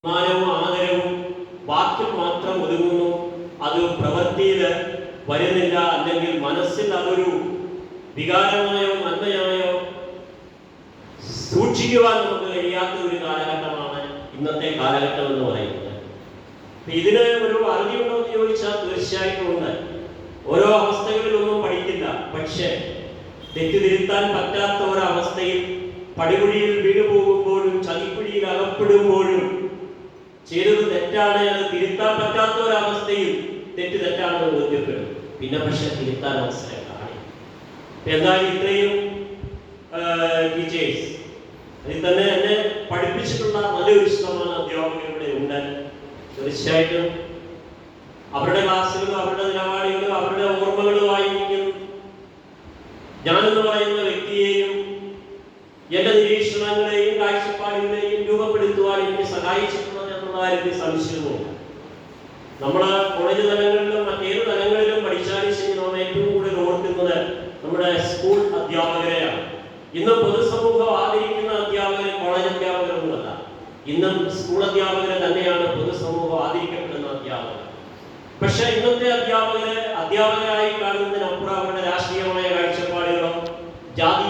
ബഹുമാനവും ആദരവും വാക്കിൽ മാത്രം ഒതുങ്ങുന്നു, അത് പ്രവൃത്തിയിൽ വരുന്നില്ല, അല്ലെങ്കിൽ മനസ്സിൽ അതൊരു വികാരമായോ നന്മയായോ സൂക്ഷിക്കുവാൻ നമുക്ക് കഴിയാത്ത ഒരു കാലഘട്ടമാണ് ഇന്നത്തെ കാലഘട്ടം എന്ന് പറയുന്നത്. ഇതിന് ഒരു അറിവുണ്ടോ എന്ന് ചോദിച്ചാൽ തീർച്ചയായിട്ടും ഉണ്ട്. ഓരോ അവസ്ഥകളിലൊന്നും പഠിക്കില്ല, പക്ഷേ തെറ്റുതിരുത്താൻ പറ്റാത്ത ഒരവസ്ഥയിൽ പടികുഴിയിൽ വീണു പോകുമ്പോഴും ചതിക്കുഴിയിൽ അകപ്പെടുമ്പോഴും ചെയ്തത് തെറ്റാണ്, അത് തിരുത്താൻ പറ്റാത്ത ഒരവസ്ഥയിൽ തെറ്റ് തെറ്റാണെന്ന് ബോധ്യപ്പെടും. പിന്നെ പക്ഷെ തിരുത്താൻ അവസരം കാണി. എന്തായാലും ഇത്രയും ടീച്ചേഴ്സ് അതിൽ തന്നെ എന്നെ പഠിപ്പിച്ചിട്ടുള്ള നല്ലൊരു ശതമാനം അധ്യാപകരുടെ ഉണ്ട്. തീർച്ചയായിട്ടും അവരുടെ ക്ലാസ്സുകളും അവരുടെ നിലപാടുകളും അവരുടെ ഓർമ്മകളുമായിരിക്കും ഞാനെന്ന് പറയുന്ന വ്യക്തിയെയും എന്റെ നിരീക്ഷണങ്ങളെയും കാഴ്ചപ്പാടുകളെയും രൂപപ്പെടുത്തുവാൻ എനിക്ക് സഹായിച്ചിട്ടുള്ളത് എന്നുള്ള കാര്യത്തിൽ സംശയവുമില്ല. നമ്മുടെ കോളേജ് തലങ്ങളിലും മറ്റേത് തലങ്ങളിലും പഠിച്ചാലും ശരി, നാം ഏറ്റവും കൂടുതൽ ഓർക്കുന്നത് നമ്മുടെ സ്കൂൾ അധ്യാപകരെയാണ്. ഇന്നും പൊതുസമൂഹം ആദരിക്കുന്ന അധ്യാപകർ കോളേജ് അധ്യാപകരൊന്നുമല്ല. ഇന്നും സ്കൂൾ അധ്യാപകരെ തന്നെയാണ് പൊതുസമൂഹം ആദരിക്കപ്പെടുന്ന അധ്യാപകർ. പക്ഷെ ഇന്നത്തെ അധ്യാപകരായി കാണുന്നതിനപ്പുറം അവരുടെ രാഷ്ട്രീയമായ കാഴ്ചപ്പാടുകളോ ജാതി